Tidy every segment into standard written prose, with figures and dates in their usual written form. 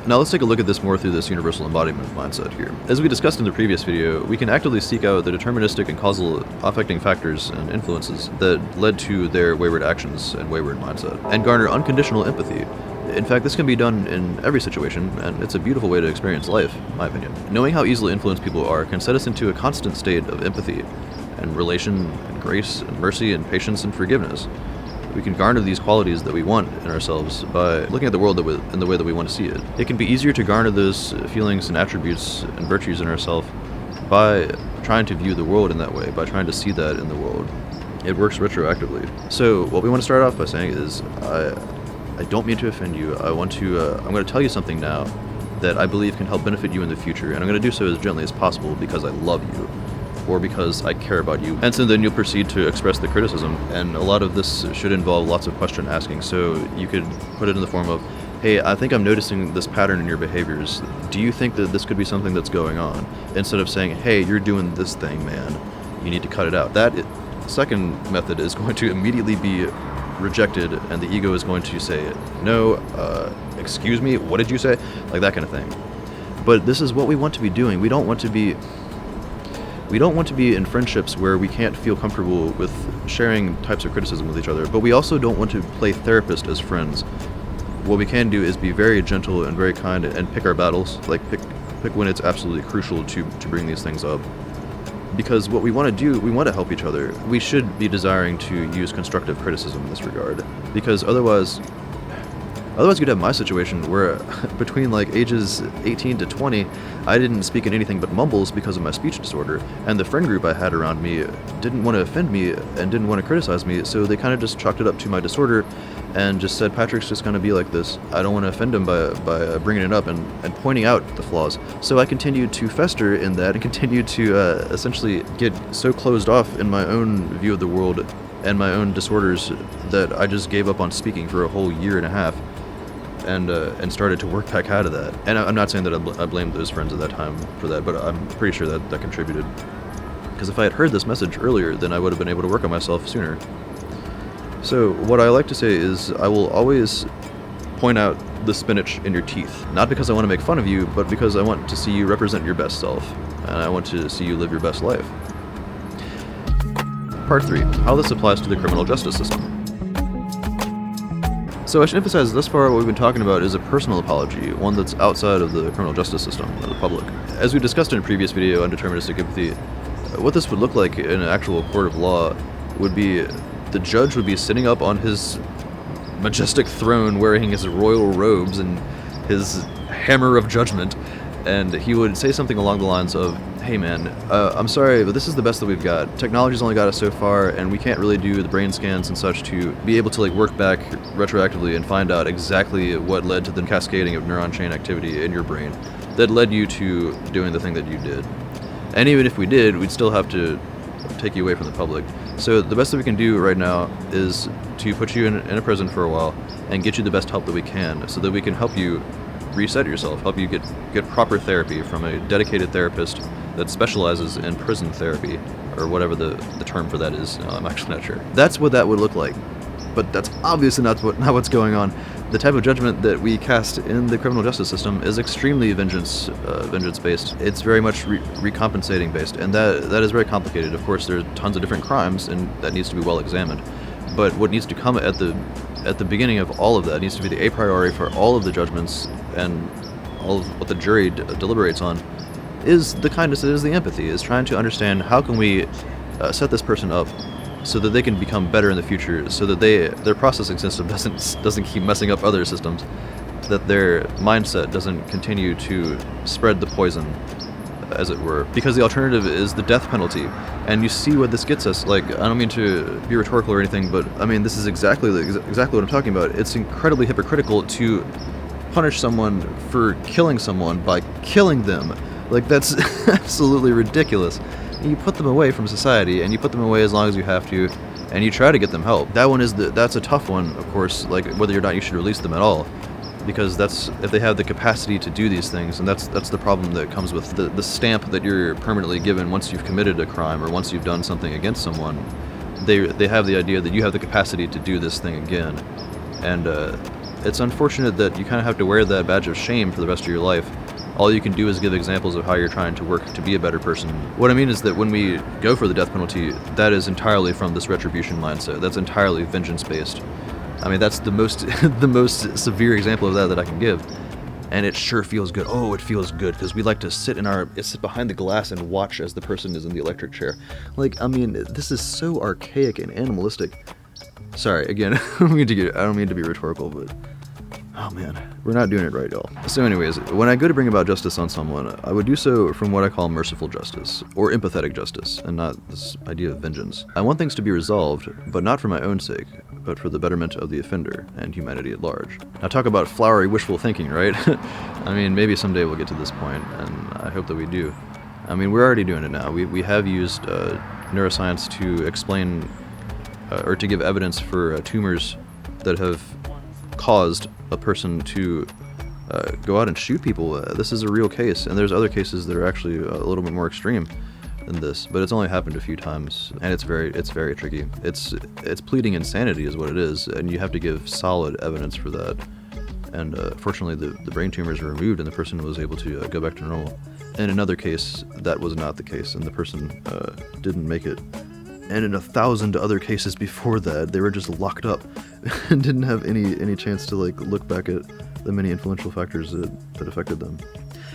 Now let's take a look at this more through this universal embodiment mindset here. As we discussed in the previous video, we can actively seek out the deterministic and causal affecting factors and influences that led to their wayward actions and wayward mindset, and garner unconditional empathy. In fact, this can be done in every situation, and it's a beautiful way to experience life, in my opinion. Knowing how easily influenced people are can set us into a constant state of empathy, and relation, and grace, and mercy, and patience, and forgiveness. We can garner these qualities that we want in ourselves by looking at the world in the way that we want to see it. It can be easier to garner those feelings and attributes and virtues in ourselves by trying to view the world in that way, by trying to see that in the world. It works retroactively. So what we want to start off by saying is, I don't mean to offend you. I'm going to tell you something now that I believe can help benefit you in the future, and I'm going to do so as gently as possible because I love you, or because I care about you. And so then you'll proceed to express the criticism, and a lot of this should involve lots of question asking. So you could put it in the form of, hey, I think I'm noticing this pattern in your behaviors. Do you think that this could be something that's going on? Instead of saying, hey, you're doing this thing, man. You need to cut it out. That second method is going to immediately be rejected, and the ego is going to say, no, excuse me, what did you say? Like that kind of thing. But this is what we want to be doing. We don't want to be in friendships where we can't feel comfortable with sharing types of criticism with each other, but we also don't want to play therapist as friends. What we can do is be very gentle and very kind and pick our battles, like pick when it's absolutely crucial to bring these things up. Because what we want to do, we want to help each other. We should be desiring to use constructive criticism in this regard, because otherwise you'd have my situation where between like ages 18 to 20, I didn't speak in anything but mumbles because of my speech disorder, and the friend group I had around me didn't want to offend me and didn't want to criticize me, so they kind of just chalked it up to my disorder and just said, Patrick's just going to be like this. I don't want to offend him by bringing it up and pointing out the flaws. So I continued to fester in that and continued to essentially get so closed off in my own view of the world and my own disorders that I just gave up on speaking for a whole year and a half. And started to work back out of that. And I'm not saying that I blamed those friends at that time for that, but I'm pretty sure that contributed. Because if I had heard this message earlier, then I would have been able to work on myself sooner. So what I like to say is, I will always point out the spinach in your teeth. Not because I want to make fun of you, but because I want to see you represent your best self. And I want to see you live your best life. Part 3. How this applies to the criminal justice system. So I should emphasize, thus far what we've been talking about is a personal apology, one that's outside of the criminal justice system, or the public. As we discussed in a previous video on deterministic empathy, what this would look like in an actual court of law would be, the judge would be sitting up on his majestic throne wearing his royal robes and his hammer of judgment, and he would say something along the lines of, hey man, I'm sorry, but this is the best that we've got. Technology's only got us so far, and we can't really do the brain scans and such to be able to like work back retroactively and find out exactly what led to the cascading of neuron chain activity in your brain that led you to doing the thing that you did. And even if we did, we'd still have to take you away from the public. So the best that we can do right now is to put you in a prison for a while and get you the best help that we can, so that we can help you reset yourself, help you get proper therapy from a dedicated therapist that specializes in prison therapy, or whatever the term for that is. I'm actually not sure. That's what that would look like, but that's obviously not what's going on. The type of judgment that we cast in the criminal justice system is extremely vengeance-based. It's very much recompensating based, and that is very complicated. Of course, there are tons of different crimes, and that needs to be well examined. But what needs to come at the beginning of all of that needs to be the a priori for all of the judgments and all of what the jury deliberates on is the kindness, it is the empathy, is trying to understand how can we set this person up so that they can become better in the future, so that their processing system doesn't keep messing up other systems, that their mindset doesn't continue to spread the poison, as it were. Because the alternative is the death penalty. And you see what this gets us. Like, I don't mean to be rhetorical or anything, but I mean, this is exactly what I'm talking about. It's incredibly hypocritical to punish someone for killing someone by killing them. Like, that's absolutely ridiculous. You put them away from society, and you put them away as long as you have to, and you try to get them help. That's a tough one, of course, like whether or not you should release them at all. Because that's if they have the capacity to do these things, and that's the problem that comes with the stamp that you're permanently given once you've committed a crime or once you've done something against someone. They have the idea that you have the capacity to do this thing again, and It's unfortunate that you kind of have to wear that badge of shame for the rest of your life. All you can do is give examples of how you're trying to work to be a better person. What I mean is that when we go for the death penalty, that is entirely from this retribution mindset. That's entirely vengeance-based. I mean, that's the most the most severe example of that I can give. And it sure feels good. Oh, it feels good, because we like to sit behind the glass and watch as the person is in the electric chair. Like, I mean, this is so archaic and animalistic. Sorry, again, I don't mean to be rhetorical, but oh man, we're not doing it right, y'all. So anyways, when I go to bring about justice on someone, I would do so from what I call merciful justice, or empathetic justice, and not this idea of vengeance. I want things to be resolved, but not for my own sake, but for the betterment of the offender and humanity at large. Now talk about flowery wishful thinking, right? I mean, maybe someday we'll get to this point, and I hope that we do. I mean, we're already doing it now. We have used neuroscience to explain, or to give evidence for tumors that have caused a person to go out and shoot people. This is a real case, and there's other cases that are actually a little bit more extreme than this, but it's only happened a few times, and it's very tricky. It's pleading insanity is what it is, and you have to give solid evidence for that. And fortunately, the brain tumors were removed, and the person was able to go back to normal. In another case, that was not the case, and the person didn't make it. And in 1,000 other cases before that, they were just locked up and didn't have any chance to like look back at the many influential factors that affected them.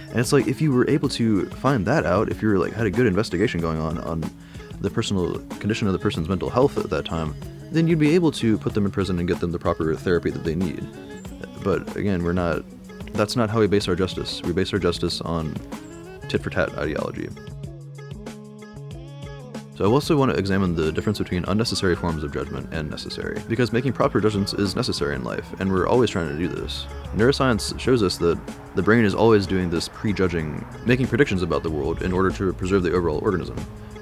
And it's like, if you were able to find that out, if you were like had a good investigation going on the personal condition of the person's mental health at that time, then you'd be able to put them in prison and get them the proper therapy that they need. But again, that's not how we base our justice. We base our justice on tit-for-tat ideology. So I also want to examine the difference between unnecessary forms of judgment and necessary, because making proper judgments is necessary in life, and we're always trying to do this. Neuroscience shows us that the brain is always doing this prejudging, making predictions about the world in order to preserve the overall organism.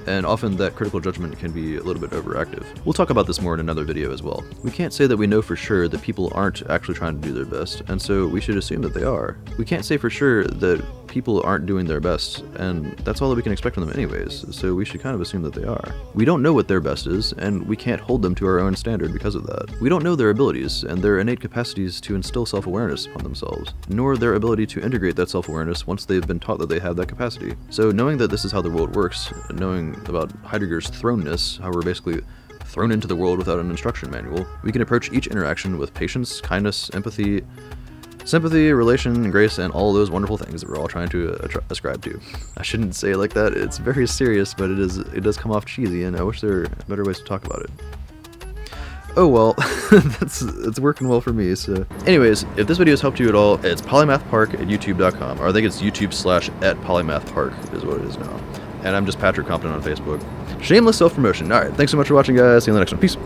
And often that critical judgment can be a little bit overactive. We'll talk about this more in another video as well. We can't say that we know for sure that people aren't actually trying to do their best, and so we should assume that they are. We can't say for sure that people aren't doing their best, and that's all that we can expect from them anyways, so we should kind of assume that they are. We don't know what their best is, and we can't hold them to our own standard because of that. We don't know their abilities, and their innate capacities to instill self-awareness upon themselves, nor their ability to integrate that self-awareness once they've been taught that they have that capacity. So knowing that this is how the world works, knowing about Heidegger's thrownness, how we're basically thrown into the world without an instruction manual, we can approach each interaction with patience, kindness, empathy, sympathy, relation, grace, and all those wonderful things that we're all trying to ascribe to. I shouldn't say it like that. It's very serious, but it does come off cheesy, and I wish there were better ways to talk about it. Oh well, it's working well for me, so. Anyways, if this video has helped you at all, it's polymathpark@youtube.com, or I think it's youtube/@polymathpark is what it is now. And I'm just Patrick Compton on Facebook. Shameless self-promotion. Alright, thanks so much for watching, guys. See you in the next one. Peace.